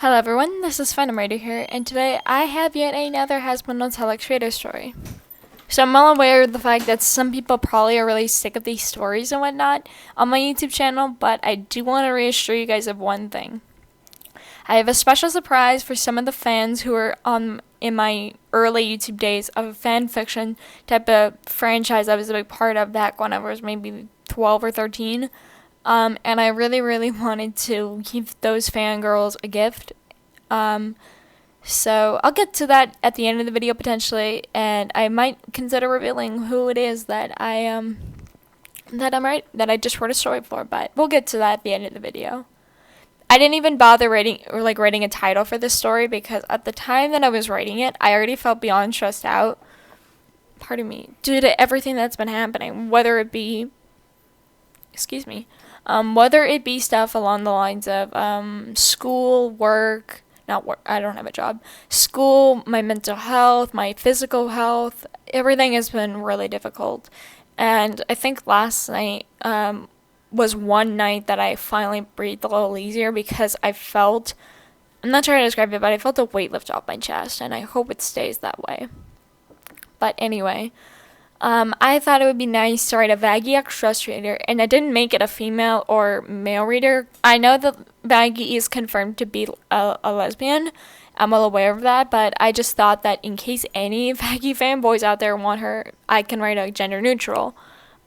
Hello everyone, this is Funimrator here, and today I have yet another Husband on Telex creator story. So I'm well aware of the fact that some people probably are really sick of these stories and whatnot on my YouTube channel, but I do want to reassure you guys of one thing. I have a special surprise for some of the fans who were in my early YouTube days of a fan fiction type of franchise I was a big part of back when I was maybe 12 or 13. And I really, really wanted to give those fangirls a gift. So I'll get to that at the end of the video potentially, and I might consider revealing who it is that I just wrote a story for, but we'll get to that at the end of the video. I didn't even bother writing a title for this story because at the time that I was writing it, I already felt beyond stressed out. Pardon me, due to everything that's been happening, whether it be stuff along the lines of school, work, not work, I don't have a job, school, my mental health, my physical health, everything has been really difficult. And I think last night was one night that I finally breathed a little easier because I'm not trying to describe it, but I felt a weight lift off my chest, and I hope it stays that way. But anyway, I thought it would be nice to write a Vaggie Express reader, and I didn't make it a female or male reader. I know that Vaggie is confirmed to be a lesbian. I'm well aware of that, but I just thought that in case any Vaggie fanboys out there want her, I can write a gender neutral.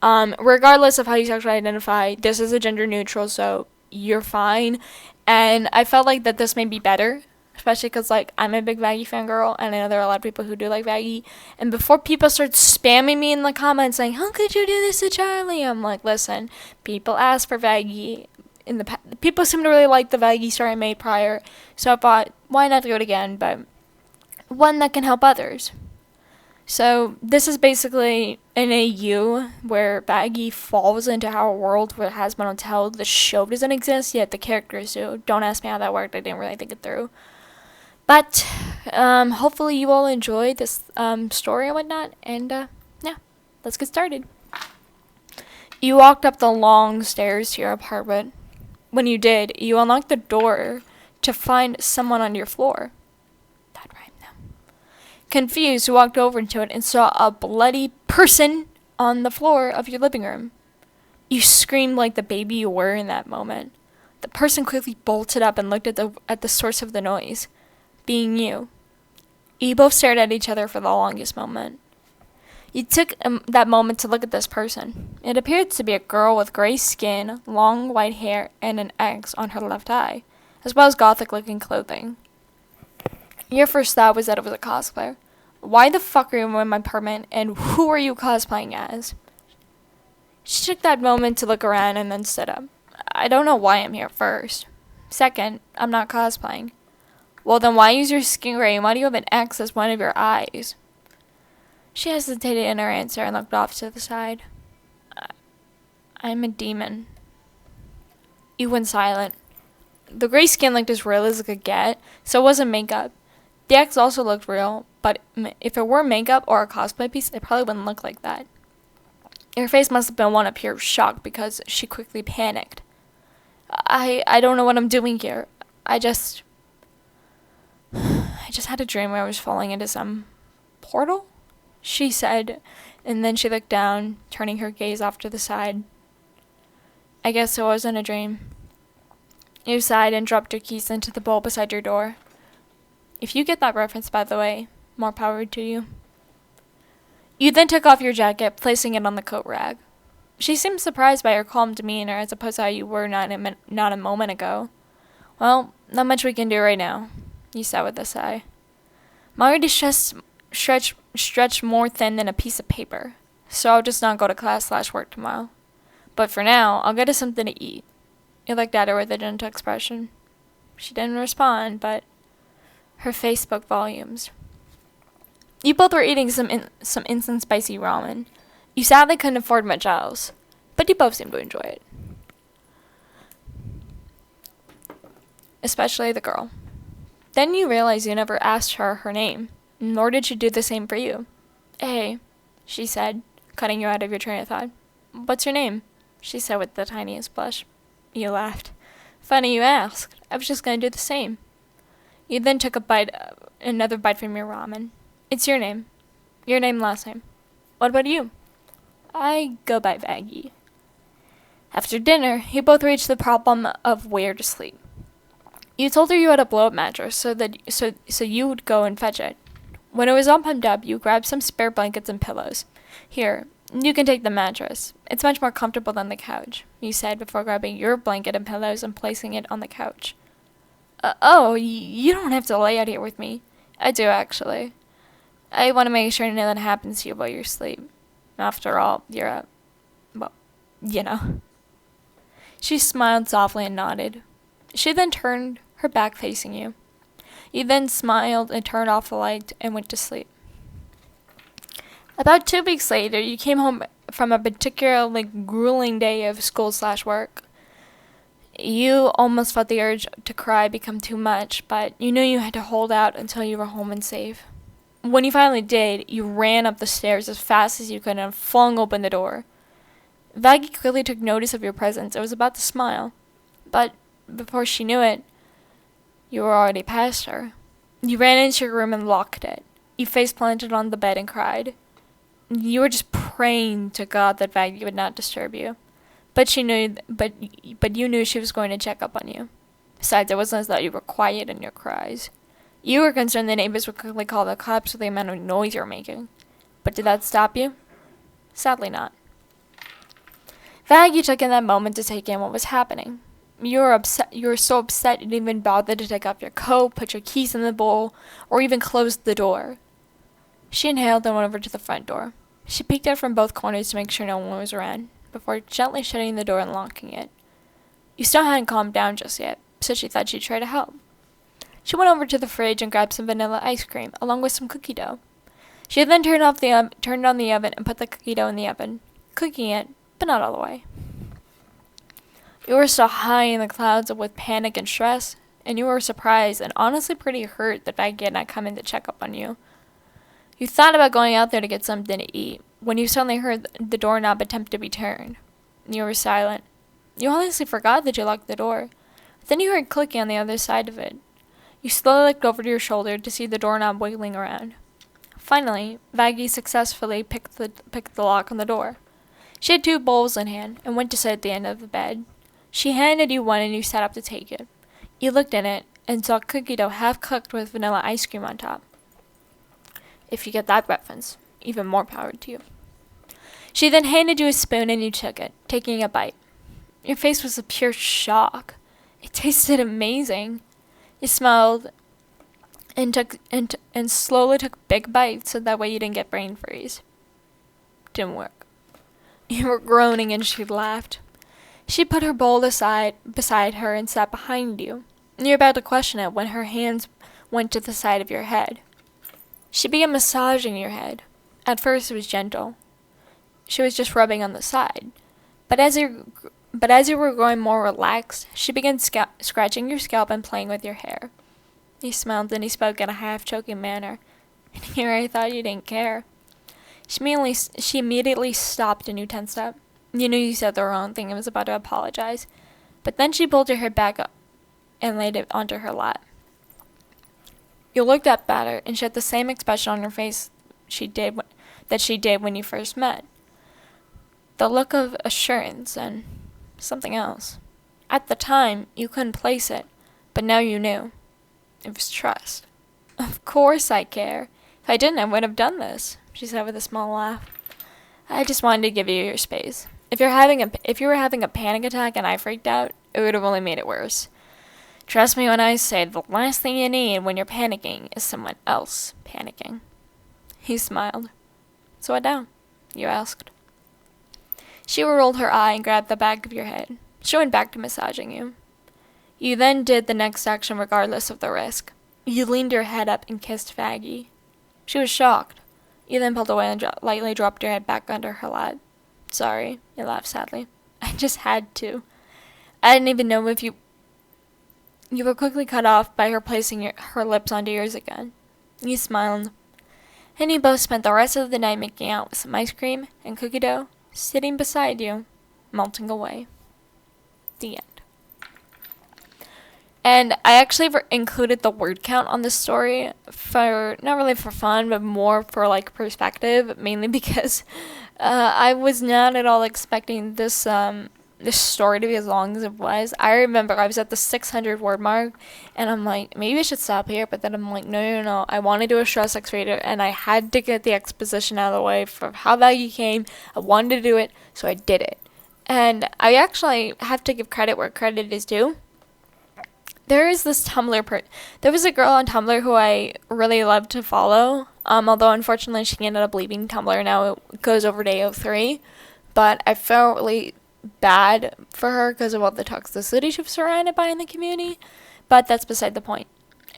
Regardless of how you sexually identify, this is a gender neutral, so you're fine. And I felt like that this may be better, especially because, I'm a big Vaggie fangirl, and I know there are a lot of people who do like Vaggie. And before people start spamming me in the comments saying, how could you do this to Charlie? I'm like, listen, people ask for Vaggie. People seem to really like the Vaggie story I made prior, so I thought, why not do it again, but one that can help others. So this is basically an AU where Vaggie falls into our world where it has been until the show doesn't exist, yet the characters do. Don't ask me how that worked, I didn't really think it through. But hopefully you all enjoyed this story and whatnot, and yeah, let's get started. You walked up the long stairs to your apartment. When you did, you unlocked the door to find someone on your floor. That rhymed though. Confused, you walked over to it and saw a bloody person on the floor of your living room. You screamed like the baby you were in that moment. The person quickly bolted up and looked at the source of the noise, being you. You both stared at each other for the longest moment. You took that moment to look at this person. It appeared to be a girl with gray skin, long white hair, and an X on her left eye, as well as gothic-looking clothing. Your first thought was that it was a cosplayer. Why the fuck are you in my apartment, and who are you cosplaying as? She took that moment to look around and then stood up. I don't know why I'm here first. Second, I'm not cosplaying. Well, then why use your skin gray and why do you have an X as one of your eyes? She hesitated in her answer and looked off to the side. I'm a demon. You went silent. The gray skin looked as real as it could get, so it wasn't makeup. The X also looked real, but if it were makeup or a cosplay piece, it probably wouldn't look like that. Her face must have been one of pure shock because she quickly panicked. I don't know what I'm doing here. I just had a dream where I was falling into some portal, she said, and then she looked down, turning her gaze off to the side. I guess it wasn't a dream. You sighed and dropped your keys into the bowl beside your door. If you get that reference, by the way, more power to you. You then took off your jacket, placing it on the coat rack. She seemed surprised by your calm demeanor as opposed to how you were not a moment ago. Well, not much we can do right now, you said with a sigh. My already stretched more thin than a piece of paper, so I'll just not go to class/work tomorrow. But for now, I'll get us something to eat. You looked at her with a gentle expression. She didn't respond, but her face spoke volumes. You both were eating some instant spicy ramen. You sadly couldn't afford much else, but you both seemed to enjoy it. Especially the girl. Then you realized you never asked her name, nor did she do the same for you. Hey, she said, cutting you out of your train of thought. What's your name? She said with the tiniest blush. You laughed. Funny you asked. I was just going to do the same. You then took another bite from your ramen. It's your name. Your name, last name. What about you? I go by Vaggie. After dinner, you both reached the problem of where to sleep. You told her you had a blow-up mattress so you would go and fetch it. When it was all pumped up, you grabbed some spare blankets and pillows. Here, you can take the mattress. It's much more comfortable than the couch, you said before grabbing your blanket and pillows and placing it on the couch. You don't have to lay out here with me. I do, actually. I want to make sure nothing happens to you while you're asleep. After all, you're you know. She smiled softly and nodded. She then turned her back facing you. You then smiled and turned off the light and went to sleep. About 2 weeks later, you came home from a particularly grueling day of school/work. You almost felt the urge to cry become too much, but you knew you had to hold out until you were home and safe. When you finally did, you ran up the stairs as fast as you could and flung open the door. Vaggie clearly took notice of your presence and was about to smile, but before she knew it, you were already past her. You ran into your room and locked it. You face planted on the bed and cried. You were just praying to God that Vaggie would not disturb you. But you knew she was going to check up on you. Besides, it wasn't as though you were quiet in your cries. You were concerned the neighbors would quickly call the cops for the amount of noise you were making. But did that stop you? Sadly not. Vaggie took in that moment to take in what was happening. You were so upset you didn't even bother to take off your coat, put your keys in the bowl, or even close the door. She inhaled and went over to the front door. She peeked out from both corners to make sure no one was around, before gently shutting the door and locking it. You still hadn't calmed down just yet, so she thought she'd try to help. She went over to the fridge and grabbed some vanilla ice cream, along with some cookie dough. She then turned on the oven and put the cookie dough in the oven, cooking it, but not all the way. You were so high in the clouds with panic and stress, and you were surprised and honestly pretty hurt that Vaggie had not come in to check up on you. You thought about going out there to get something to eat, when you suddenly heard the doorknob attempt to be turned. You were silent. You honestly forgot that you locked the door. Then you heard clicking on the other side of it. You slowly looked over to your shoulder to see the doorknob wiggling around. Finally, Vaggie successfully picked the lock on the door. She had 2 bowls in hand and went to sit at the end of the bed. She handed you one and you sat up to take it. You looked in it and saw cookie dough half cooked with vanilla ice cream on top. If you get that reference, even more power to you. She then handed you a spoon and you took it, taking a bite. Your face was a pure shock. It tasted amazing. You smiled and slowly took big bites so that way you didn't get brain freeze. Didn't work. You were groaning and she laughed. She put her bowl beside her and sat behind you. You were about to question it when her hands went to the side of your head. She began massaging your head. At first it was gentle. She was just rubbing on the side. But as you were growing more relaxed, she began scratching your scalp and playing with your hair. You smiled and he spoke in a half-choking manner. And here I thought you didn't care. She immediately stopped and you tensed up. You knew you said the wrong thing and was about to apologize. But then she pulled your hair back up and laid it onto her lap. You looked up at her and she had the same expression on her face that she did when you first met. The look of assurance and something else. At the time, you couldn't place it, but now you knew. It was trust. Of course I care. If I didn't, I would have done this, she said with a small laugh. I just wanted to give you your space. If you were having a panic attack and I freaked out, it would have only made it worse. Trust me when I say the last thing you need when you're panicking is someone else panicking. He smiled. So what now? You asked. She rolled her eye and grabbed the back of your head. She went back to massaging you. You then did the next action regardless of the risk. You leaned your head up and kissed Vaggie. She was shocked. You then pulled away and lightly dropped your head back under her lap. Sorry, you laughed sadly. I just had to. I didn't even know if you were quickly cut off by her placing her lips onto yours again. You smiled. And you both spent the rest of the night making out with some ice cream and cookie dough, sitting beside you, melting away. The end. And I actually included the word count on this story for not really for fun, but more for like perspective, mainly because I was not at all expecting this story to be as long as it was. I remember I was at the 600 word mark, and I'm like, maybe I should stop here. But then I'm like, no. I want to do a stress X-rater, and I had to get the exposition out of the way for how Vaggie came. I wanted to do it, so I did it. And I actually have to give credit where credit is due. There is this there was a girl on Tumblr who I really loved to follow. Although unfortunately she ended up leaving Tumblr. Now it goes over to AO3. But I felt really bad for her because of all the toxicity she was surrounded by in the community. But that's beside the point.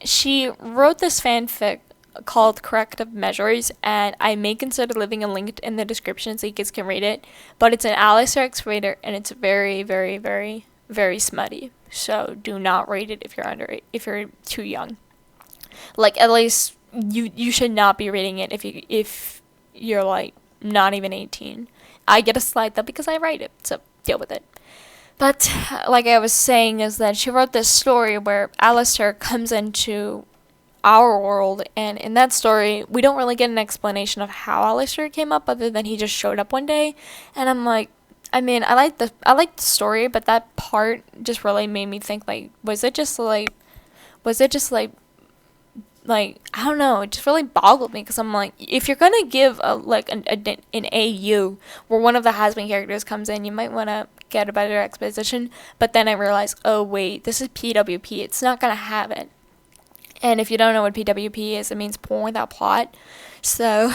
She wrote this fanfic called Corrective Measures, and I may consider leaving a link in the description so you guys can read it. But it's an Alistair X reader, and it's very, very, very, very smutty. So do not read it if you're too young. Like, at least you should not be reading it if you're like not even 18. I get a slide though because I write it, so deal with it. But like I was saying, is that she wrote this story where Alistair comes into our world, and in that story we don't really get an explanation of how Alistair came up other than he just showed up one day. And I'm like, I mean, I like the story, but that part just really made me think, like, was it just like I don't know, it just really boggled me, because I'm like, if you're gonna give an AU where one of the has-been characters comes in, you might want to get a better exposition. But then I realized, oh wait, this is PWP, it's not gonna have it. And if you don't know what PWP is, it means porn without plot. So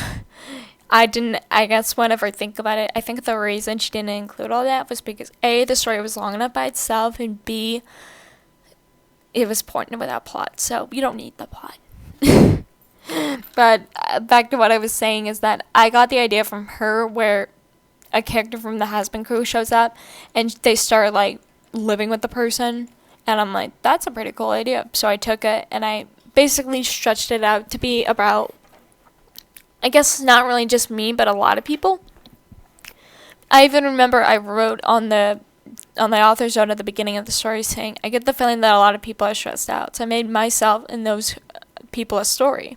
I guess whenever I think about it, I think the reason she didn't include all that was because A, the story was long enough by itself, and B, it was porn without plot, so you don't need the plot. But back to what I was saying, is that I got the idea from her where a character from the Has-Been crew shows up and they start like living with the person, and I'm like, that's a pretty cool idea. So I took it and I basically stretched it out to be about, I guess, not really just me, but a lot of people. I even remember I wrote on the author's note at the beginning of the story saying, I get the feeling that a lot of people are stressed out. So I made myself and those people a story.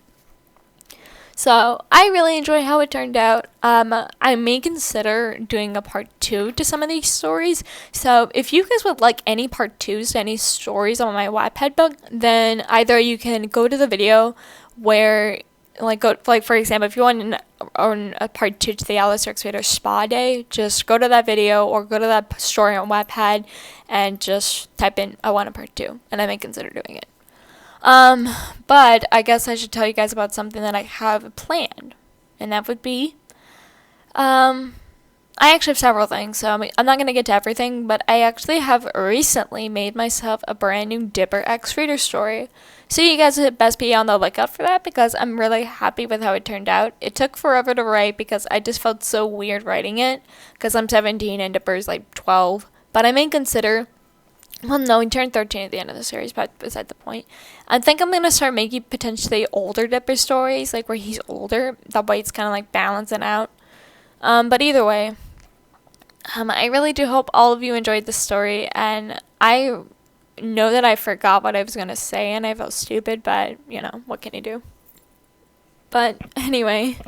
So I really enjoyed how it turned out. I may consider doing a part 2 to some of these stories. So if you guys would like any part 2s to any stories on my Wattpad book, then either you can go to the video where, for example, if you want a part 2 to the Alistair X Vader Spa Day, just go to that video or go to that story on Wattpad and just type in, I want a part 2, and I may consider doing it. But I guess I should tell you guys about something that I have planned, and that would be, I actually have several things, so I'm not going to get to everything, but I actually have recently made myself a brand new Dipper X Reader story. So you guys would best be on the lookout for that, because I'm really happy with how it turned out. It took forever to write because I just felt so weird writing it, because I'm 17 and Dipper's like 12, but I may consider, well, no, he turned 13 at the end of the series, but beside the point. I think I'm going to start making potentially older Dipper stories, like where he's older. That way it's kind of like balancing out. But either way, I really do hope all of you enjoyed this story, and I know that I forgot what I was going to say, and I felt stupid, but, you know, what can you do? But anyway,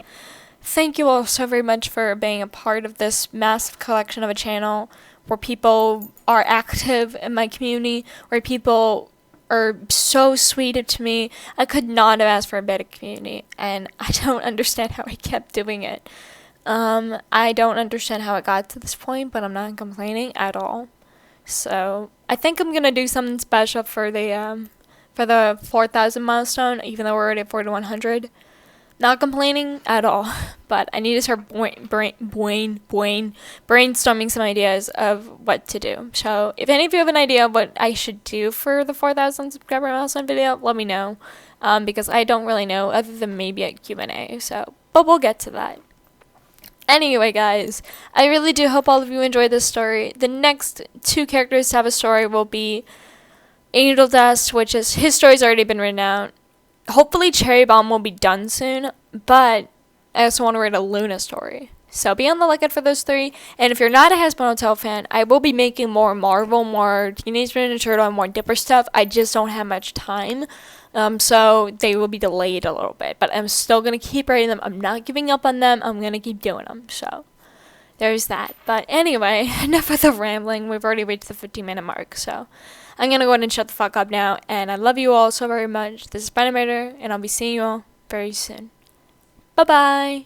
thank you all so very much for being a part of this massive collection of a channel where people are active in my community, where people are so sweet to me. I could not have asked for a better community, and I don't understand how I kept doing it. I don't understand how it got to this point, but I'm not complaining at all. So I think I'm gonna do something special for the 4,000 milestone, even though we're already at 4,100. Not complaining at all, but I need to start brainstorming some ideas of what to do. So if any of you have an idea of what I should do for the 4,000 subscriber milestone video, let me know, because I don't really know other than maybe a Q&A. So, but we'll get to that. Anyway, guys, I really do hope all of you enjoyed this story. The next 2 characters to have a story will be Angel Dust, which is, his story's already been written out. Hopefully Cherry Bomb will be done soon, but I also want to write a Luna story. So be on the lookout for those 3. And if you're not a Hazbin Hotel fan, I will be making more Marvel, more Teenage Mutant Ninja Turtle, and more Dipper stuff. I just don't have much time. So they will be delayed a little bit. But I'm still going to keep writing them. I'm not giving up on them. I'm going to keep doing them. So there's that. But anyway, enough of the rambling. We've already reached the 15-minute mark. So I'm going to go ahead and shut the fuck up now. And I love you all so very much. This is Spider-Mater, and I'll be seeing you all very soon. Bye-bye.